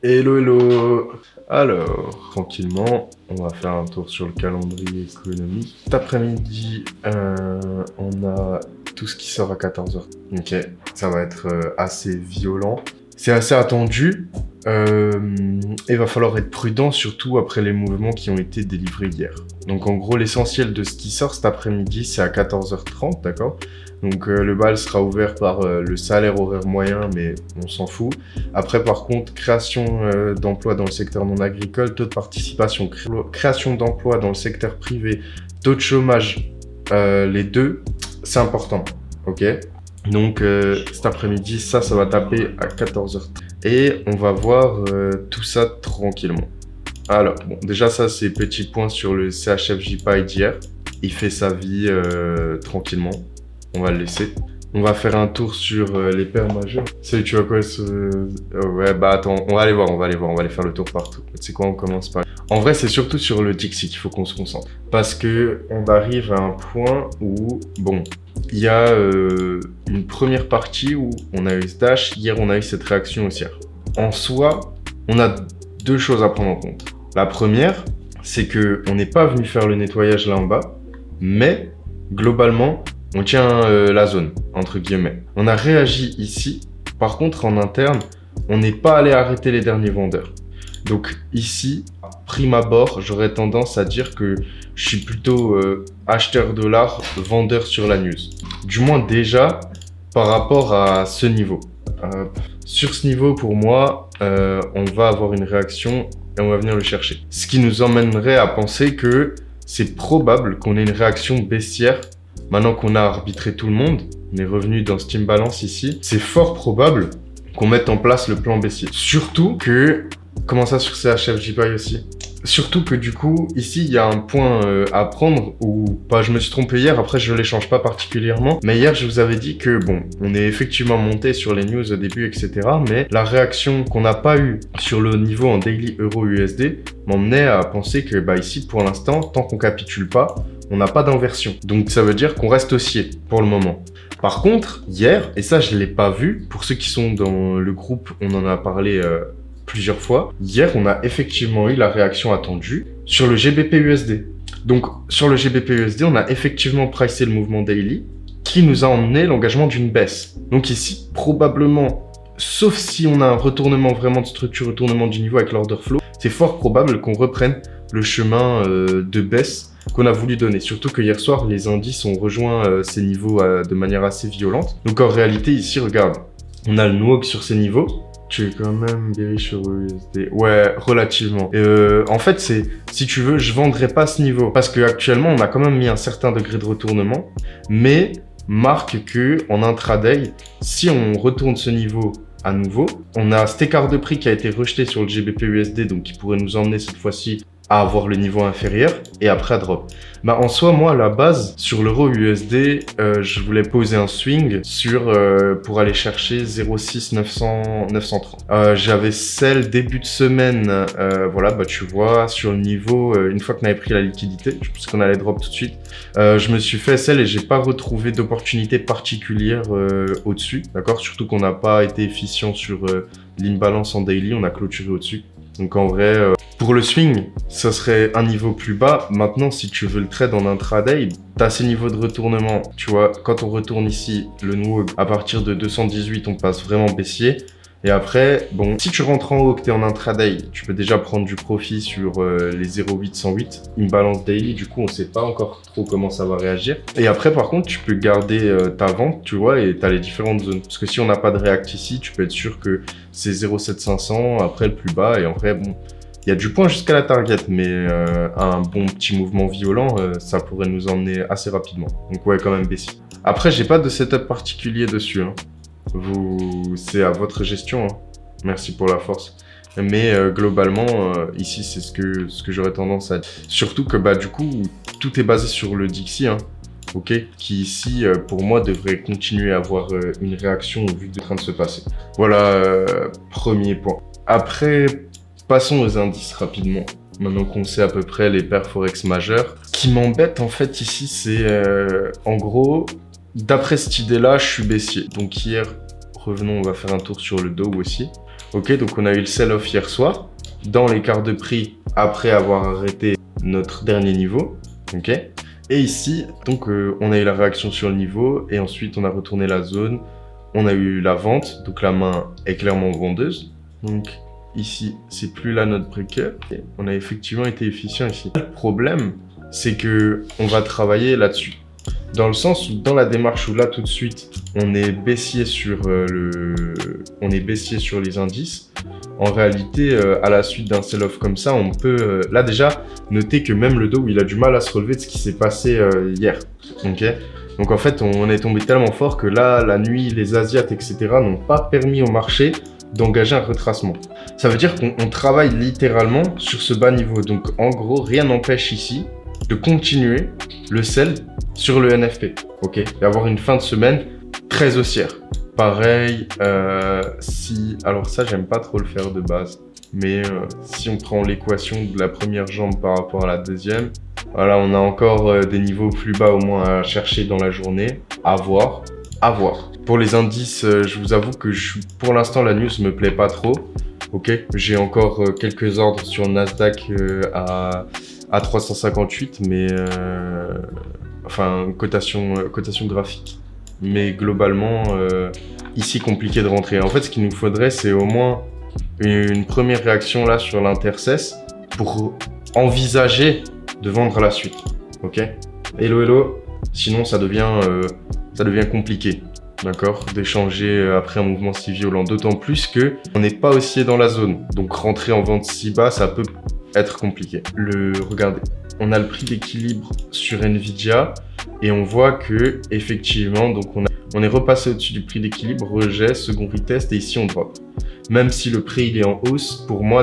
Hello, hello. Alors, tranquillement, on va faire un tour sur le calendrier économique. Cet après-midi, on a tout ce qui sort à 14h. Ok, ça va être assez violent. C'est assez attendu. Il va falloir être prudent, surtout après les mouvements qui ont été délivrés hier. Donc en gros, l'essentiel de ce qui sort cet après-midi, c'est à 14h30, d'accord ? Donc le bal sera ouvert par le salaire horaire moyen, mais on s'en fout. Après, par contre, création d'emplois dans le secteur non agricole, taux de participation, création d'emplois dans le secteur privé, taux de chômage, les deux, c'est important, ok ? Donc cet après-midi, ça va taper à 14h. Et on va voir tout ça tranquillement. Alors, bon, déjà ça, c'est petit point sur le CHFJ d'hier. Il fait sa vie tranquillement. On va le laisser. On va faire un tour sur les paires majeures. Salut, tu vois quoi ouais, bah attends, on va aller voir, on va aller faire le tour partout. Tu sais quoi, on commence par... En vrai, c'est surtout sur le Dixit qu'il faut qu'on se concentre. Parce que on arrive à un point où, bon, il y a une première partie où on a eu ce dash. Hier, on a eu cette réaction haussière. En soi, on a deux choses à prendre en compte. La première, c'est que on n'est pas venu faire le nettoyage là en bas, mais globalement, on tient la zone, entre guillemets. On a réagi ici. Par contre, en interne, on n'est pas allé arrêter les derniers vendeurs. Donc ici, prime abord, j'aurais tendance à dire que je suis plutôt acheteur dollar, vendeur sur la news. Du moins déjà, par rapport à ce niveau. Sur ce niveau, pour moi, on va avoir une réaction et on va venir le chercher. Ce qui nous emmènerait à penser que c'est probable qu'on ait une réaction baissière. Maintenant qu'on a arbitré tout le monde, on est revenu dans ce team balance ici, c'est fort probable qu'on mette en place le plan baissier. Surtout que... Comment ça sur CHFJ aussi? Surtout que du coup, ici, il y a un point à prendre où, bah, je me suis trompé hier, après je ne l'échange pas particulièrement, mais hier je vous avais dit que, bon, on est effectivement monté sur les news au début, etc., mais la réaction qu'on n'a pas eue sur le niveau en daily euro-USD m'emmenait à penser que, bah, ici, pour l'instant, tant qu'on capitule pas, on n'a pas d'inversion. Donc ça veut dire qu'on reste haussier pour le moment. Par contre, hier, et ça je ne l'ai pas vu, pour ceux qui sont dans le groupe, on en a parlé plusieurs fois. Hier, on a effectivement eu la réaction attendue sur le GBP-USD. Donc, sur le GBP-USD, on a effectivement pricé le mouvement daily qui nous a emmené l'engagement d'une baisse. Donc ici, probablement, sauf si on a un retournement vraiment de structure, retournement du niveau avec l'order flow, c'est fort probable qu'on reprenne le chemin de baisse qu'on a voulu donner. Surtout que hier soir, les indices ont rejoint ces niveaux de manière assez violente. Donc en réalité, ici, regarde, on a le NWOG sur ces niveaux. Tu es quand même bearish sur USD. Ouais, relativement. En fait, si tu veux, je vendrais pas ce niveau. Parce qu'actuellement, on a quand même mis un certain degré de retournement. Mais marque que en intraday, si on retourne ce niveau à nouveau, on a cet écart de prix qui a été rejeté sur le GBP-USD, donc qui pourrait nous emmener cette fois-ci à avoir le niveau inférieur et après à drop. Bah en soi, moi à la base sur l'euro USD, je voulais poser un swing sur pour aller chercher 0,6 930. J'avais sell début de semaine, voilà, bah tu vois sur le niveau une fois qu'on avait pris la liquidité, je pense qu'on allait drop tout de suite. Je me suis fait sell et j'ai pas retrouvé d'opportunité particulière au-dessus, d'accord. Surtout qu'on n'a pas été efficient sur l'imbalance en daily, on a clôturé au-dessus. Donc en vrai, pour le swing, ça serait un niveau plus bas. Maintenant, si tu veux le trade en intraday, tu as ces niveaux de retournement. Tu vois, quand on retourne ici, le NWOG, à partir de 218, on passe vraiment baissier. Et après, bon, si tu rentres en haut, que tu es en intraday, tu peux déjà prendre du profit sur les 0,8, 108. Imbalance daily, du coup, on sait pas encore trop comment ça va réagir. Et après, par contre, tu peux garder ta vente, tu vois, et tu as les différentes zones. Parce que si on n'a pas de react ici, tu peux être sûr que c'est 0,7500, après le plus bas. Et en vrai, bon, il y a du point jusqu'à la target, mais un bon petit mouvement violent, ça pourrait nous emmener assez rapidement. Donc ouais, quand même baissier. Après, j'ai pas de setup particulier dessus, hein. C'est à votre gestion, hein. Merci pour la force. Mais globalement, ici, c'est ce que j'aurais tendance à dire. Surtout que bah, du coup, tout est basé sur le Dixie, hein, okay, qui ici, pour moi, devrait continuer à avoir une réaction au vu de train de se passer. Voilà, premier point. Après, passons aux indices rapidement. Maintenant qu'on sait à peu près les paires Forex majeures. Ce qui m'embête en fait ici, c'est en gros... D'après cette idée-là, je suis baissier. Donc hier, revenons, on va faire un tour sur le Dow aussi. Ok, donc on a eu le sell-off hier soir, dans l'écart de prix après avoir arrêté notre dernier niveau. Ok. Et ici, donc on a eu la réaction sur le niveau et ensuite on a retourné la zone. On a eu la vente, donc la main est clairement vendeuse. Donc ici, c'est plus là notre breaker. Et on a effectivement été efficient ici. Le problème, c'est que on va travailler là-dessus. Dans le sens où, dans la démarche où là tout de suite, on est baissier sur les indices. En réalité, à la suite d'un sell-off comme ça, on peut là déjà noter que même le Dow, il a du mal à se relever de ce qui s'est passé hier. Ok. Donc en fait, on est tombé tellement fort que là, la nuit, les Asiates, etc. n'ont pas permis au marché d'engager un retracement. Ça veut dire qu'on travaille littéralement sur ce bas niveau. Donc en gros, rien n'empêche ici de continuer le sell sur le NFP, ok, et avoir une fin de semaine très haussière. Pareil, alors ça, j'aime pas trop le faire de base, mais si on prend l'équation de la première jambe par rapport à la deuxième, voilà, on a encore des niveaux plus bas au moins à chercher dans la journée, à voir. Pour les indices, je vous avoue que pour l'instant, la news me plaît pas trop, ok, j'ai encore quelques ordres sur Nasdaq à 358, mais enfin cotation graphique. Mais globalement, ici compliqué de rentrer. En fait, ce qu'il nous faudrait, c'est au moins une première réaction là sur l'intercesse pour envisager de vendre la suite. Ok. Hello. Sinon, ça devient compliqué. D'accord, d'échanger après un mouvement si violent. D'autant plus que on n'est pas haussier dans la zone. Donc rentrer en vente si bas, ça peut être compliqué. Regardez, on a le prix d'équilibre sur Nvidia et on voit que effectivement, donc on est repassé au-dessus du prix d'équilibre, rejet, second retest et ici on drop. Même si le prix il est en hausse, pour moi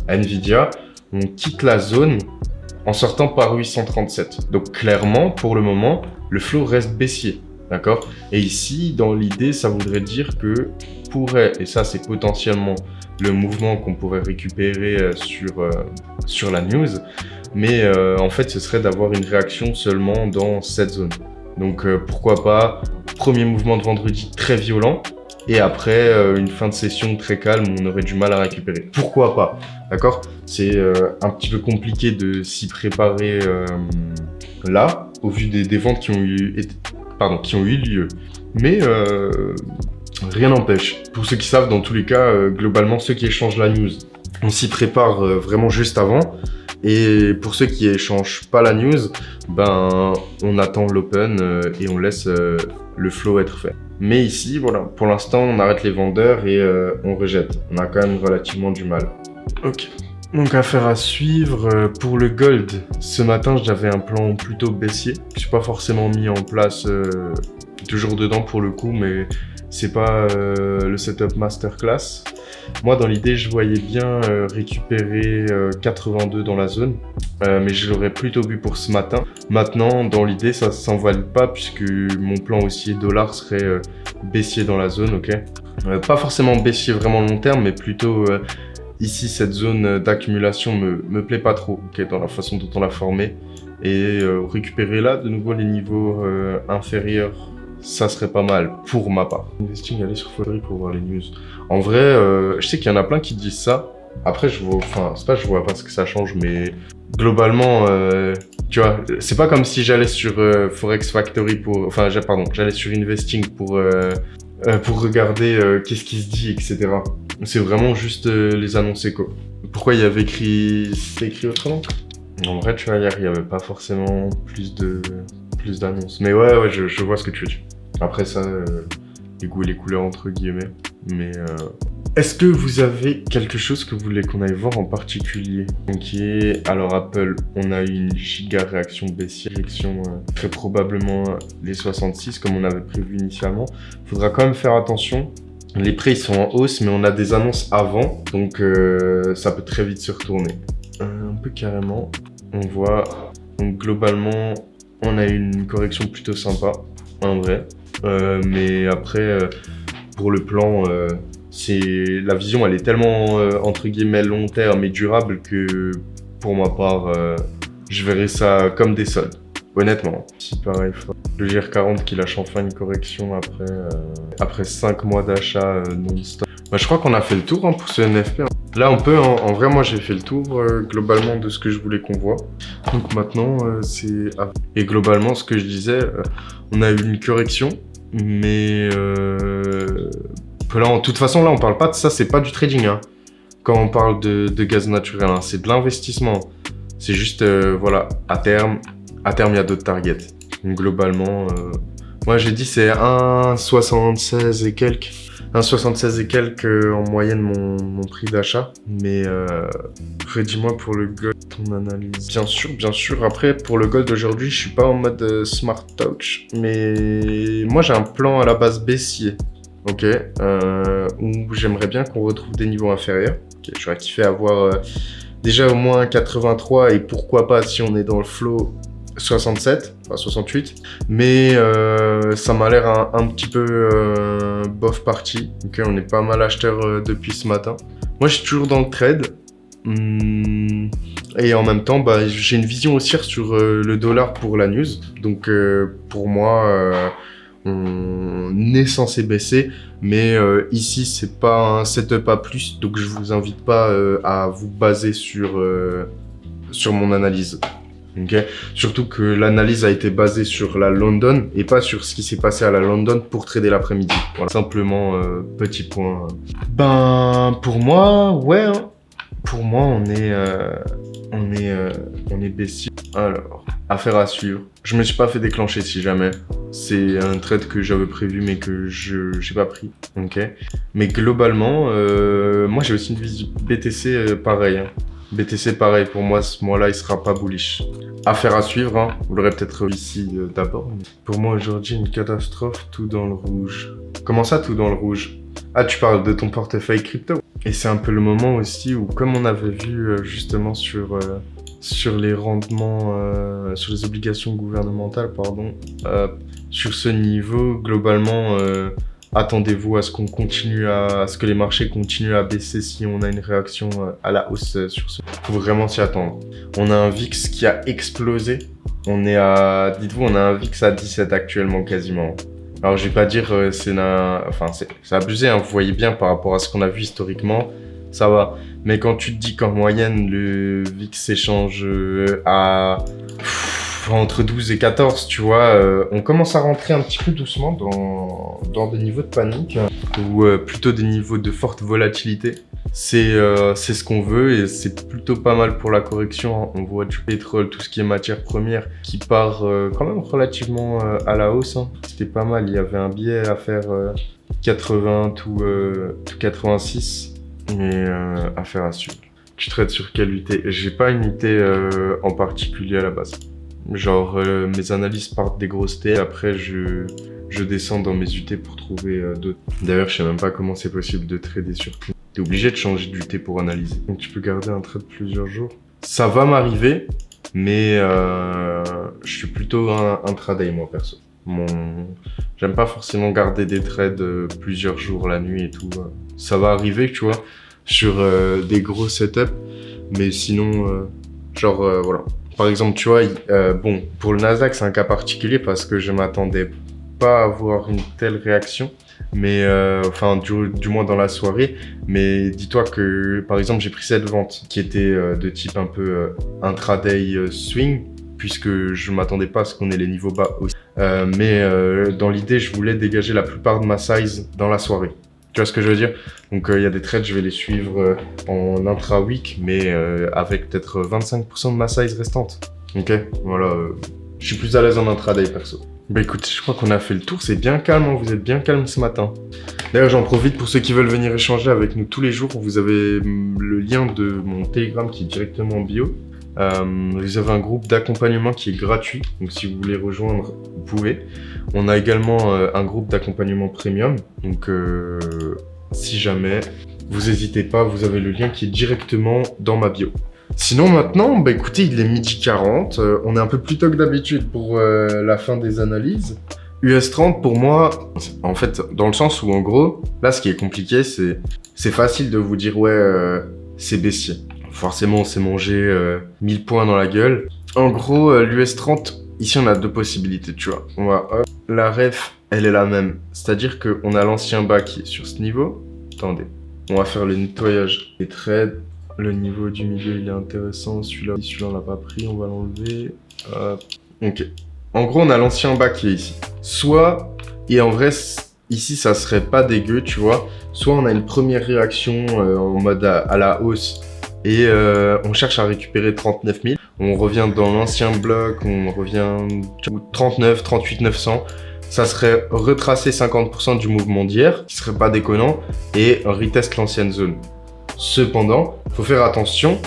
Nvidia, on quitte la zone en sortant par 837. Donc clairement, pour le moment, le flow reste baissier. D'accord? Et ici, dans l'idée, ça voudrait dire que et ça c'est potentiellement le mouvement qu'on pourrait récupérer sur la news, mais en fait ce serait d'avoir une réaction seulement dans cette zone. Donc pourquoi pas, premier mouvement de vendredi très violent, et après une fin de session très calme où on aurait du mal à récupérer. Pourquoi pas? D'accord? C'est un petit peu compliqué de s'y préparer là, au vu des ventes qui ont eu lieu. Mais rien n'empêche. Pour ceux qui savent, dans tous les cas, globalement, ceux qui échangent la news, on s'y prépare vraiment juste avant. Et pour ceux qui échangent pas la news, ben, on attend l'open et on laisse le flow être fait. Mais ici, voilà, pour l'instant, on arrête les vendeurs et on rejette. On a quand même relativement du mal. Ok. Donc affaire à suivre. Pour le gold, ce matin j'avais un plan plutôt baissier. Je suis pas forcément mis en place toujours dedans pour le coup, mais c'est pas le setup masterclass. Moi dans l'idée je voyais bien récupérer 82 dans la zone, mais je l'aurais plutôt vu pour ce matin. Maintenant dans l'idée ça s'envole pas puisque mon plan haussier dollar serait baissier dans la zone, ok. Pas forcément baissier vraiment long terme, mais plutôt ici, cette zone d'accumulation me plaît pas trop, okay, dans la façon dont on l'a formée. Et récupérer là, de nouveau, les niveaux inférieurs, ça serait pas mal, pour ma part. Investing, aller sur Forex pour voir les news. En vrai, je sais qu'il y en a plein qui disent ça. Après, je vois pas ce que ça change, mais globalement, tu vois, c'est pas comme si j'allais sur Forex Factory j'allais sur Investing pour regarder qu'est-ce qui se dit, etc. C'est vraiment juste les annonces éco. Pourquoi il y avait c'est écrit autrement? En vrai, tu vois, hier, il n'y avait pas forcément plus d'annonces. Mais ouais, je vois ce que tu veux dire. Après ça, les goûts et les couleurs entre guillemets. Mais est-ce que vous avez quelque chose que vous voulez qu'on aille voir en particulier? Ok, alors Apple, on a eu une giga réaction baissière, très probablement les 66 comme on avait prévu initialement. Faudra quand même faire attention. Les prix ils sont en hausse, mais on a des annonces avant, donc ça peut très vite se retourner. Un peu carrément, on voit, donc globalement, on a eu une correction plutôt sympa, en vrai. Mais après, pour le plan, la vision, elle est tellement, entre guillemets, long terme et durable que, pour ma part, je verrais ça comme des soldes. Honnêtement, si pareil, le GR40 qui lâche enfin une correction après 5 mois d'achat non-stop. Bah, je crois qu'on a fait le tour hein, pour ce NFP. Hein. Là, on peut, en vrai, moi, j'ai fait le tour globalement de ce que je voulais qu'on voit. Donc maintenant, c'est... Et globalement, ce que je disais, on a eu une correction, mais... Là, de toute façon, là, on parle pas de ça, c'est pas du trading. Hein. Quand on parle de gaz naturel, hein, c'est de l'investissement. C'est juste, voilà, à terme, il y a d'autres targets. Donc globalement, moi, j'ai dit c'est 1,76 et quelques. 1,76 et quelques en moyenne mon prix d'achat. Mais redis-moi pour le gold, ton analyse. Bien sûr. Après, pour le gold aujourd'hui, je suis pas en mode smart touch. Mais moi, j'ai un plan à la base baissier. Ok. Où j'aimerais bien qu'on retrouve des niveaux inférieurs. Okay, j'aurais kiffé avoir déjà au moins 83 et pourquoi pas si on est dans le flow 67, enfin 68, mais ça m'a l'air un petit peu bof parti. Ok, on est pas mal acheteur depuis ce matin. Moi, je suis toujours dans le trade. Et en même temps, bah, j'ai une vision haussière sur le dollar pour la news. Donc, pour moi, on est censé baisser. Mais ici, c'est pas un setup à plus. Donc, je vous invite pas à vous baser sur mon analyse. Okay. Surtout que l'analyse a été basée sur la London et pas sur ce qui s'est passé à la London pour trader l'après-midi. Voilà. Simplement, petit point. Ben, pour moi, ouais. Hein. Pour moi, on est baissier. Alors, affaire à suivre. Je me suis pas fait déclencher si jamais. C'est un trade que j'avais prévu mais que j'ai pas pris. Ok. Mais globalement, moi j'ai aussi une vision BTC pareil. Hein. BTC pareil, pour moi ce mois-là il sera pas bullish. Affaire à suivre, hein. Vous l'aurez peut-être ici d'abord. Mais pour moi aujourd'hui une catastrophe, tout dans le rouge. Comment ça tout dans le rouge? Ah tu parles de ton portefeuille crypto. Et c'est un peu le moment aussi où comme on avait vu justement sur les rendements, sur les obligations gouvernementales, pardon, sur ce niveau globalement... attendez-vous à ce qu'on continue à ce que les marchés continuent à baisser si on a une réaction à la hausse sur ce. Faut vraiment s'y attendre. On a un VIX qui a explosé. On est à, dites-vous, on a un VIX à 17 actuellement quasiment. Alors je vais pas dire c'est abusé. Hein. Vous voyez bien par rapport à ce qu'on a vu historiquement, ça va. Mais quand tu te dis qu'en moyenne le VIX s'échange à entre 12 et 14, tu vois, on commence à rentrer un petit peu doucement dans des niveaux de panique ou plutôt des niveaux de forte volatilité. C'est ce qu'on veut et c'est plutôt pas mal pour la correction. On voit du pétrole, tout ce qui est matière première qui part quand même relativement à la hausse. Hein. C'était pas mal, il y avait un biais à faire 80 ou 86 et affaire à suivre. Tu traites sur quelle unité? J'ai pas une unité en particulier à la base. Genre, mes analyses partent des grosses T, après je descends dans mes UT pour trouver d'autres. D'ailleurs, je sais même pas comment c'est possible de trader sur tout. T'es obligé de changer d'UT pour analyser. Donc tu peux garder un trade plusieurs jours. Ça va m'arriver, mais je suis plutôt un intraday moi perso. J'aime pas forcément garder des trades plusieurs jours la nuit et tout. Ça va arriver, tu vois, sur des gros setups, mais sinon, voilà. Par exemple, tu vois, bon, pour le Nasdaq, c'est un cas particulier parce que je m'attendais pas à avoir une telle réaction, mais enfin, du moins dans la soirée. Mais dis-toi que, par exemple, j'ai pris cette vente qui était de type un peu intraday swing, puisque je m'attendais pas à ce qu'on ait les niveaux bas aussi. Mais dans l'idée, je voulais dégager la plupart de ma size dans la soirée. Tu vois ce que je veux dire? Donc il y a des trades, je vais les suivre en intra-week, mais avec peut-être 25% de ma size restante. Ok, voilà, je suis plus à l'aise en intraday perso. Bah écoute, je crois qu'on a fait le tour, c'est bien calme, hein, vous êtes bien calme ce matin. D'ailleurs j'en profite pour ceux qui veulent venir échanger avec nous tous les jours, vous avez le lien de mon Telegram qui est directement en bio. Vous avez un groupe d'accompagnement qui est gratuit, donc si vous voulez rejoindre, vous pouvez. On a également un groupe d'accompagnement premium, donc si jamais, vous n'hésitez pas, vous avez le lien qui est directement dans ma bio. Sinon maintenant, bah écoutez, il est 12h40, on est un peu plus tôt que d'habitude pour la fin des analyses. US30 pour moi, en fait, dans le sens où en gros, là ce qui est compliqué, c'est facile de vous dire ouais, c'est baissier. Forcément, on s'est mangé 1000 points dans la gueule. En gros, l'US30, ici, on a deux possibilités, tu vois. On va, la ref, elle est la même. C'est-à-dire qu'on a l'ancien bas qui est sur ce niveau. Attendez. On va faire le nettoyage des trades. Le niveau du milieu, il est intéressant. Celui-là, on l'a pas pris, on va l'enlever. Ok. En gros, on a l'ancien bas qui est ici. Soit, et en vrai, ici, ça serait pas dégueu, tu vois. Soit on a une première réaction en mode à la hausse et on cherche à récupérer 39 000. On revient dans l'ancien bloc, on revient 39, 38 900. Ça serait retracer 50% du mouvement d'hier, ce qui serait pas déconnant, et on reteste l'ancienne zone. Cependant, faut faire attention,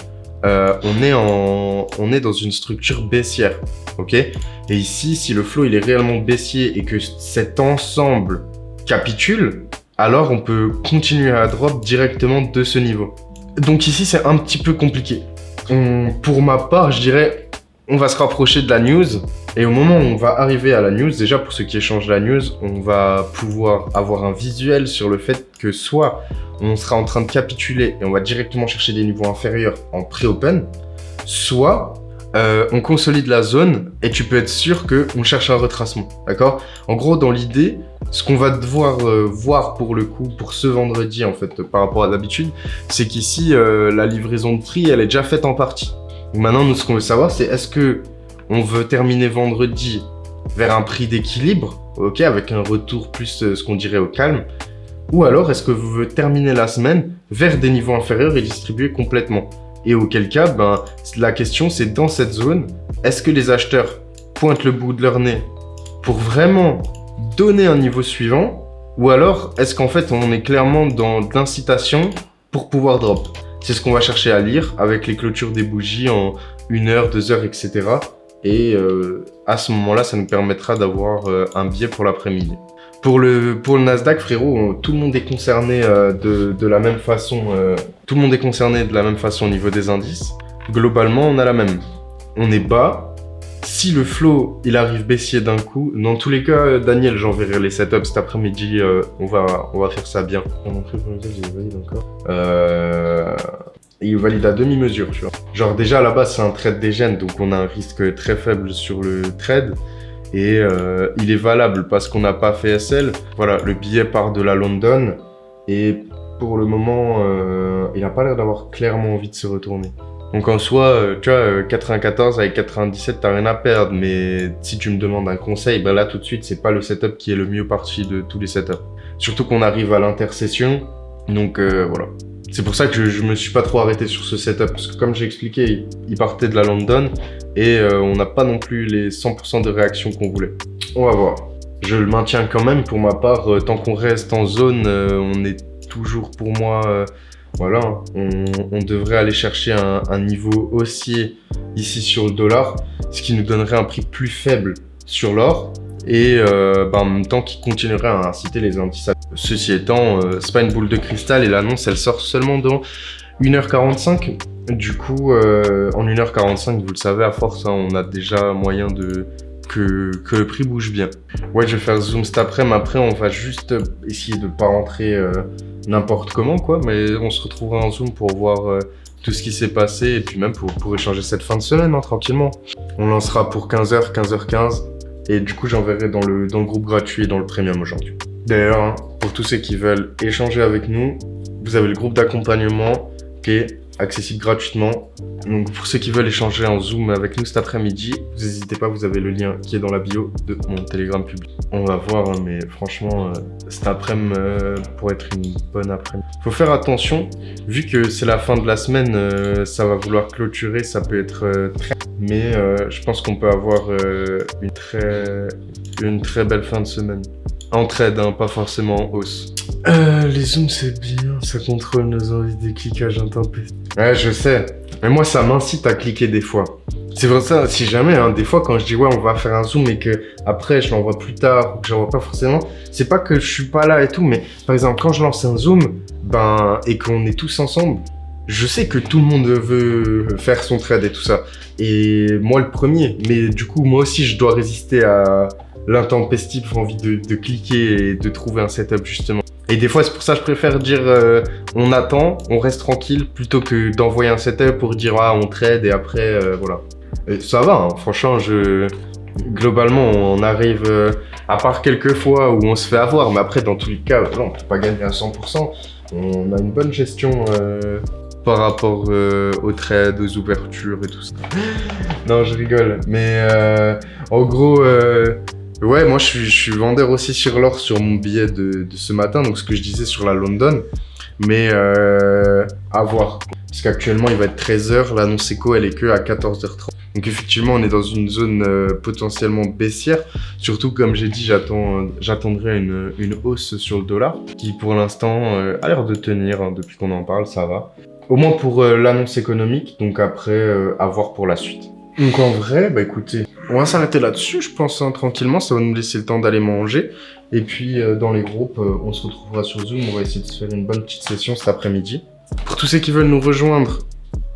on est dans une structure baissière, ok? Et ici, si le flow il est réellement baissier et que cet ensemble capitule, alors on peut continuer à drop directement de ce niveau. Donc ici, c'est un petit peu compliqué. Pour ma part, je dirais, on va se rapprocher de la news. Et au moment où on va arriver à la news, déjà pour ceux qui échangent la news, on va pouvoir avoir un visuel sur le fait que soit on sera en train de capituler et on va directement chercher des niveaux inférieurs en pré-open, soit on consolide la zone et tu peux être sûr qu'on cherche un retracement, d'accord? En gros, dans l'idée, ce qu'on va devoir voir pour le coup, pour ce vendredi en fait, par rapport à d'habitude, c'est qu'ici, la livraison de prix, elle est déjà faite en partie. Maintenant, nous, ce qu'on veut savoir, c'est est-ce que on veut terminer vendredi vers un prix d'équilibre, ok, avec un retour plus ce qu'on dirait au calme, ou alors est-ce que vous voulez terminer la semaine vers des niveaux inférieurs et distribuer complètement? Et auquel cas, ben, la question c'est dans cette zone, est-ce que les acheteurs pointent le bout de leur nez pour vraiment donner un niveau suivant, ou alors est-ce qu'en fait on est clairement dans l'incitation pour pouvoir drop? C'est ce qu'on va chercher à lire avec les clôtures des bougies en 1 heure, 2 heures, etc. Et à ce moment-là, ça nous permettra d'avoir un biais pour l'après-midi. Pour le Nasdaq, frérot, tout le monde est concerné de la même façon. Tout le monde est concerné de la même façon au niveau des indices. Globalement, on a la même. On est bas. Si le flow, il arrive baissier d'un coup, dans tous les cas, Daniel, j'enverrai les setups cet après-midi. On va faire ça bien. On a pris pour le j'ai valide encore. Il valide à demi-mesure, tu vois. Genre déjà à la base c'est un trade dégène, donc on a un risque très faible sur le trade. Et il est valable parce qu'on n'a pas fait SL. Voilà, le billet part de la London. Et pour le moment, il n'a pas l'air d'avoir clairement envie de se retourner. Donc en soi, tu vois, 94 avec 97, t'as rien à perdre. Mais si tu me demandes un conseil, ben là tout de suite, c'est pas le setup qui est le mieux parti de tous les setups. Surtout qu'on arrive à l'intercession. Donc voilà. C'est pour ça que je me suis pas trop arrêté sur ce setup, parce que comme j'ai expliqué, il partait de la London et on n'a pas non plus les 100% de réaction qu'on voulait. On va voir. Je le maintiens quand même pour ma part, tant qu'on reste en zone, on est toujours pour moi, voilà, on devrait aller chercher un niveau haussier ici sur le dollar, ce qui nous donnerait un prix plus faible sur l'or. Et en même temps qui continuerait à inciter les indices. Ceci étant, c'est pas une boule de cristal et l'annonce elle sort seulement dans 1h45. Du coup, en 1h45, vous le savez, à force, hein, on a déjà moyen que le prix bouge bien. Ouais, je vais faire zoom cet après-midi. Après, on va juste essayer de pas rentrer n'importe comment, quoi. Mais on se retrouvera en zoom pour voir tout ce qui s'est passé et puis même pour échanger cette fin de semaine, hein, tranquillement. On lancera pour 15h, 15h15. Et du coup, j'enverrai dans le groupe gratuit et dans le premium aujourd'hui. D'ailleurs, hein, pour tous ceux qui veulent échanger avec nous, vous avez le groupe d'accompagnement qui est accessible gratuitement. Donc pour ceux qui veulent échanger en Zoom avec nous cet après-midi, vous n'hésitez pas, vous avez le lien qui est dans la bio de mon Telegram public. On va voir, hein, mais franchement, cet après-midi pour être une bonne après-midi. Faut faire attention, vu que c'est la fin de la semaine, ça va vouloir clôturer, ça peut être très... Mais je pense qu'on peut avoir une très belle fin de semaine. En trade, hein, pas forcément en hausse. Les zooms, c'est bien. Ça contrôle nos envies de cliquage intempestif. Ouais, je sais. Mais moi, ça m'incite à cliquer des fois. C'est vrai ça, si jamais, hein, des fois, quand je dis ouais, on va faire un zoom et que après je l'envoie plus tard ou que je l'envoie pas forcément, c'est pas que je suis pas là et tout, mais par exemple, quand je lance un zoom, et qu'on est tous ensemble, je sais que tout le monde veut faire son trade et tout ça. Et moi, le premier. Mais du coup, moi aussi, je dois résister à l'intempestif envie de cliquer et de trouver un setup justement. Et des fois c'est pour ça que je préfère dire on attend, on reste tranquille plutôt que d'envoyer un setup pour dire ah on trade et après voilà. Et ça va, hein, franchement globalement on arrive à part quelques fois où on se fait avoir, mais après dans tous les cas on peut pas gagner à 100%. On a une bonne gestion par rapport aux trades, aux ouvertures et tout ça. Non, je rigole. Mais en gros, ouais, moi je suis vendeur aussi sur l'or sur mon billet de ce matin, donc ce que je disais sur la London. Mais à voir. Parce qu'actuellement il va être 13h, l'annonce éco elle est que à 14h30. Donc effectivement on est dans une zone potentiellement baissière. Surtout comme j'ai dit, j'attendrai une hausse sur le dollar qui pour l'instant a l'air de tenir, hein, depuis qu'on en parle, ça va. Au moins pour l'annonce économique, donc après à voir pour la suite. Donc en vrai, bah écoutez, on va s'arrêter là-dessus, je pense, hein, tranquillement, ça va nous laisser le temps d'aller manger. Et puis dans les groupes, on se retrouvera sur Zoom, on va essayer de se faire une bonne petite session cet après-midi. Pour tous ceux qui veulent nous rejoindre,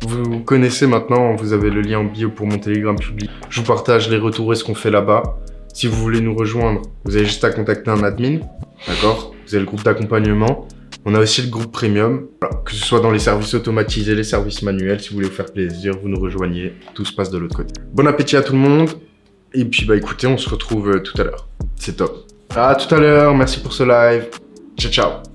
vous connaissez maintenant, vous avez le lien en bio pour mon Telegram public. Je vous partage les retours et ce qu'on fait là-bas. Si vous voulez nous rejoindre, vous avez juste à contacter un admin, d'accord? Vous avez le groupe d'accompagnement. On a aussi le groupe premium, voilà, que ce soit dans les services automatisés, les services manuels, si vous voulez vous faire plaisir, vous nous rejoignez, tout se passe de l'autre côté. Bon appétit à tout le monde, et puis bah écoutez, on se retrouve tout à l'heure. C'est top. À tout à l'heure, merci pour ce live. Ciao, ciao.